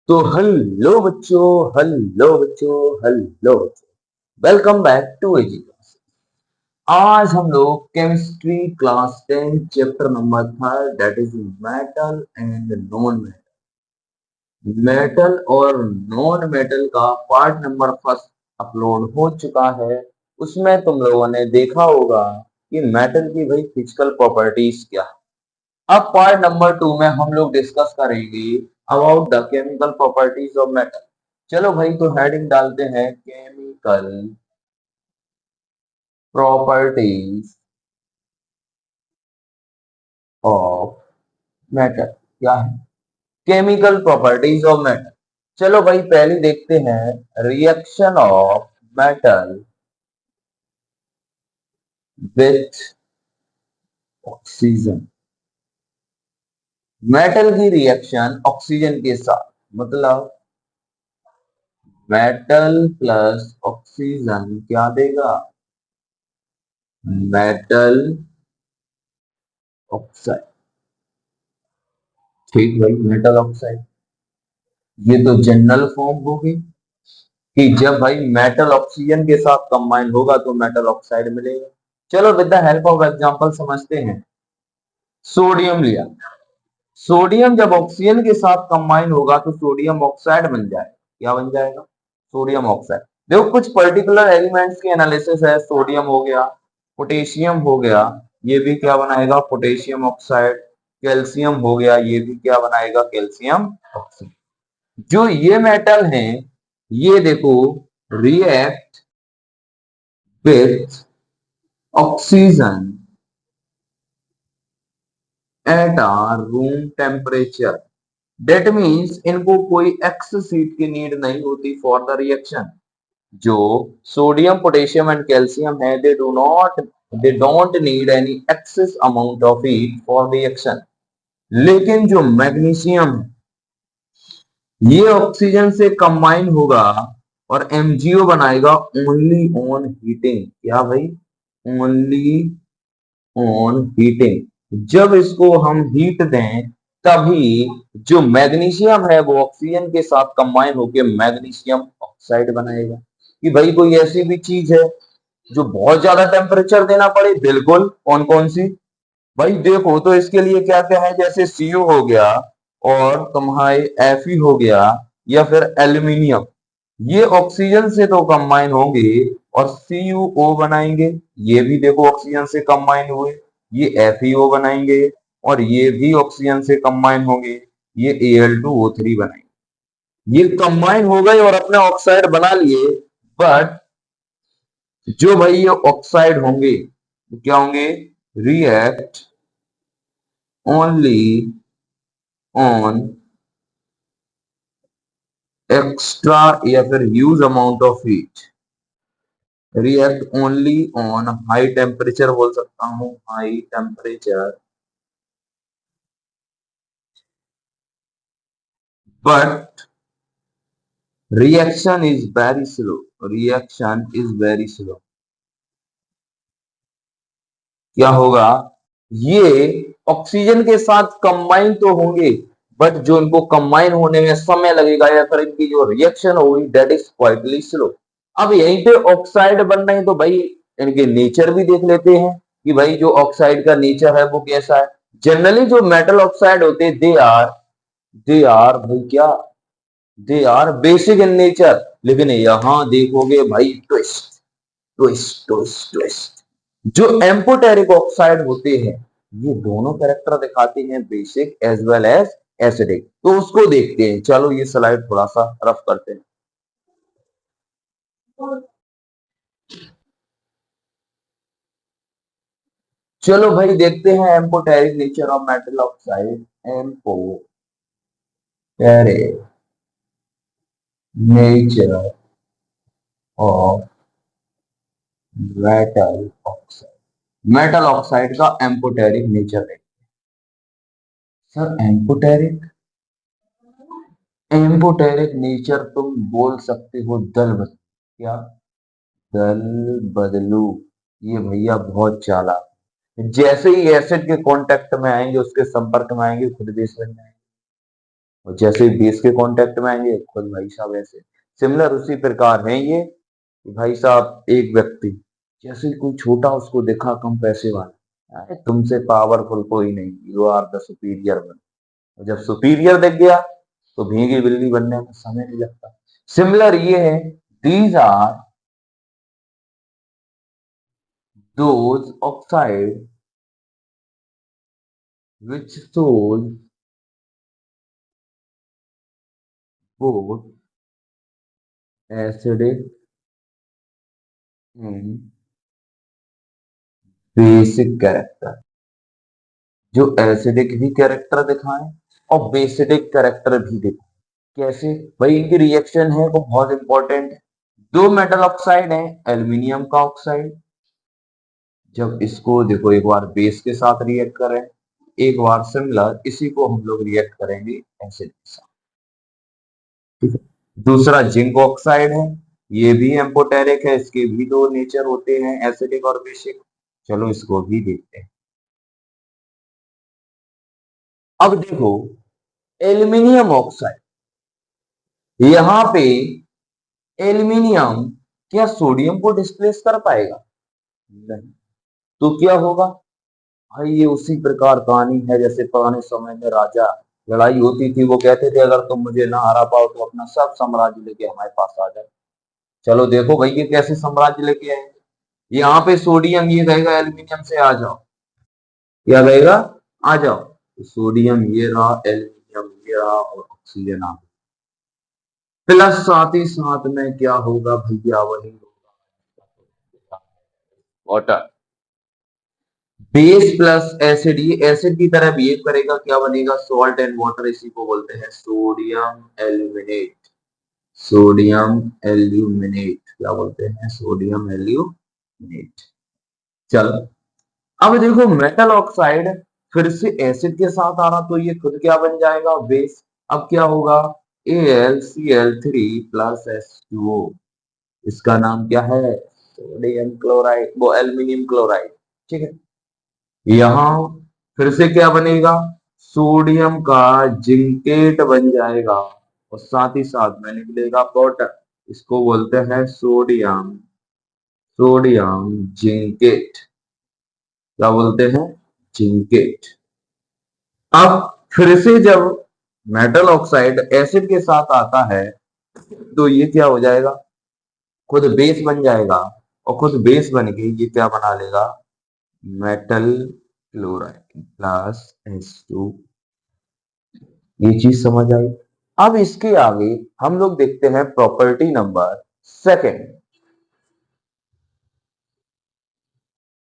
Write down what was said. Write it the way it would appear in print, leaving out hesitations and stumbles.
तो हेलो बच्चों, welcome back to AG class. आज हम लोग chemistry class 10 chapter number third that is metal and non metal. Metal और नॉन मेटल का पार्ट नंबर फर्स्ट अपलोड हो चुका है। उसमें तुम लोगों ने देखा होगा कि मेटल की भाई फिजिकल प्रॉपर्टीज क्या है। अब पार्ट नंबर 2 में हम लोग डिस्कस करेंगे about the chemical properties of metal. चलो भाई, तो हेडिंग डालते हैं केमिकल प्रॉपर्टीज ऑफ मेटल। क्या है? Chemical properties of metal. चलो भाई, पहले देखते हैं reaction of metal with oxygen. Metal की रिएक्शन ऑक्सीजन के साथ, मतलब मेटल प्लस ऑक्सीजन क्या देगा? Metal oxide. ठीक भाई, मेटल ऑक्साइड। ये तो जनरल फॉर्म होगी कि जब भाई मेटल ऑक्सीजन के साथ कंबाइन होगा तो मेटल ऑक्साइड मिलेगा। चलो with the help of example समझते हैं। सोडियम लिया। सोडियम जब ऑक्सीजन के साथ कंबाइन होगा तो सोडियम ऑक्साइड बन जाएगा। क्या बन जाएगा? Sodium oxide. देखो, कुछ पर्टिकुलर एलिमेंट्स की एनालिसिस है। सोडियम हो गया, पोटेशियम हो गया, ये भी क्या बनाएगा? Potassium oxide. कैल्शियम हो गया, ये भी क्या बनाएगा? Calcium oxide. जो ये मेटल हैं, ये देखो, react with oxygen at a room temperature. That means इनको कोई एक्स हीट की नीड नहीं होती फॉर द रिएक्शन। जो सोडियम, पोटेशियम एंड कैल्शियम है, they don't need any excess amount of heat for reaction. लेकिन जो मैग्नीशियम है, ये ऑक्सीजन से कंबाइन होगा और एमजीओ बनाएगा ओनली ऑन हीटिंग। क्या भाई? Only on heating. जब इसको हम हीट दें तभी जो मैग्नीशियम है वो ऑक्सीजन के साथ कंबाइन होकर मैग्नीशियम ऑक्साइड बनाएगा। कि भाई कोई ऐसी भी चीज है जो बहुत ज्यादा टेम्परेचर देना पड़े? बिल्कुल। कौन कौन सी? भाई देखो, तो इसके लिए क्या क्या है, जैसे सीयू हो गया और तुम्हारे एफई हो गया या फिर एल्यूमिनियम। ये ऑक्सीजन से तो कंबाइन होंगे और CuO बनाएंगे। ये भी देखो ऑक्सीजन से कंबाइन हुए। ये FeO बनाएंगे और ये भी ऑक्सीजन से कंबाइन होंगे। ये Al2O3 बनाएंगे। ये कंबाइन हो गए और अपने ऑक्साइड बना लिए। बट जो भाई ये ऑक्साइड होंगे तो क्या होंगे? रिएक्ट ओनली ऑन एक्स्ट्रा या फिर huge amount of heat. React only on high temperature बोल सकता हूँ, high temperature. But reaction is very slow. Reaction is very slow. क्या होगा? ये ऑक्सीजन के साथ कंबाइन तो होंगे, बट जो इनको कंबाइन होने में समय लगेगा या फिर इनकी जो रिएक्शन होगी दैट इज क्वाइटली स्लो। अब यहीं पे ऑक्साइड बन रहे हैं तो भाई इनके नेचर भी देख लेते हैं कि भाई जो ऑक्साइड का नेचर है वो कैसा है। जनरली जो मेटल ऑक्साइड होते हैं दे आर भाई क्या? They are basic in nature. लेकिन यहां देखोगे भाई, ट्विस्ट ट्विस्ट ट्विस्ट ट्विस्ट। जो एम्फोटेरिक ऑक्साइड होते हैं, ये दोनों कैरेक्टर दिखाते हैं, basic as well as acidic. तो उसको देखते हैं। चलो ये स्लाइड थोड़ा सा रफ करते हैं। चलो भाई देखते हैं amphoteric nature of metal oxide. Amphoteric nature of metal oxide. Metal oxide का एम्फोटेरिक नेचर है। सर एम्फोटेरिक, एम्फोटेरिक नेचर तुम बोल सकते हो दल बदलू। क्या? दल बदलू। ये भैया बहुत चालाक है। जैसे ही एसिड के कांटेक्ट में आएंगे, उसके संपर्क में आएंगे, खुद बेस बन जाएंगे। और जैसे ही बेस के कांटेक्ट में आएंगे खुद भाई साहब ऐसे सिमिलर उसी प्रकार है ये कि भाई साहब एक व्यक्ति जैसे ही कोई छोटा उसको देखा कम पैसे वाला, अरे तुमसे पावरफुल कोई नहीं, you are the superior one. और जब सुपीरियर दिख गया तो भीगी बिल्ली बनने में समय नहीं लगता। सिमिलर ये है, these are those oxide which shows both acidic and basic character। जो एसिडिक भी कैरेक्टर दिखाएं और बेसिडिक कैरेक्टर भी दिखाएं। कैसे भाई, इनकी रिएक्शन है वो बहुत इंपॉर्टेंट है। दो मेटल ऑक्साइड है, एल्यूमिनियम का ऑक्साइड, जब इसको देखो एक बार बेस के साथ रिएक्ट करें, एक बार सिमिलर इसी को हम लोग रिएक्ट करेंगे एसिड के साथ, ठीक है। दूसरा जिंक ऑक्साइड है, ये भी एम्फोटेरिक है, इसके भी दो नेचर होते हैं, एसिडिक और बेसिक। चलो इसको भी देखते हैं। अब देखो एल्यूमिनियम ऑक्साइड, यहां पे एल्यूमिनियम क्या सोडियम को डिस्प्लेस कर पाएगा? नहीं। तो क्या होगा भाई, ये उसी प्रकार कहानी है जैसे पुराने समय में राजा लड़ाई होती थी, वो कहते थे अगर तुम मुझे ना हरा पाओ तो अपना सब साम्राज्य लेके हमारे पास आ जाए। चलो देखो भाई ये कैसे साम्राज्य लेके आए। यहाँ पे सोडियम ये कहेगा एल्यूमिनियम से आ जाओ, क्या कहेगा, आ जाओ। तो सोडियम ये रहा, एल्यूमिनियम ये रहा और ऑक्सीजन आ गया। प्लस साथ ही साथ में क्या होगा भैया, वही होगा वाटर। बेस प्लस एसिड, ये एसिड की तरह बिहेव करेगा, क्या बनेगा, सॉल्ट एंड वाटर, इसी को बोलते हैं सोडियम एल्यूमिनेट। सोडियम एल्यूमिनेट क्या बोलते हैं, सोडियम एल्यूमिनेट। चलो अब देखो मेटल ऑक्साइड फिर से एसिड के साथ आ रहा तो ये खुद क्या बन जाएगा, बेस। अब क्या होगा, AlCl3 प्लस H2O, इसका नाम क्या है, सोडियम क्लोराइड, वो एल्यूमिनियम क्लोराइड, ठीक है। यहाँ फिर से क्या बनेगा, सोडियम का जिंकेट बन जाएगा और साथ ही साथ में निकलेगा वाटर, इसको बोलते हैं सोडियम, सोडियम जिंकेट, क्या बोलते हैं, जिंकेट। अब फिर से जब मेटल ऑक्साइड एसिड के साथ आता है तो ये क्या हो जाएगा, खुद बेस बन जाएगा और खुद बेस बन के ये क्या बना लेगा, मेटल क्लोराइड प्लस H2। ये चीज समझ आई। अब इसके आगे हम लोग देखते हैं प्रॉपर्टी नंबर सेकेंड।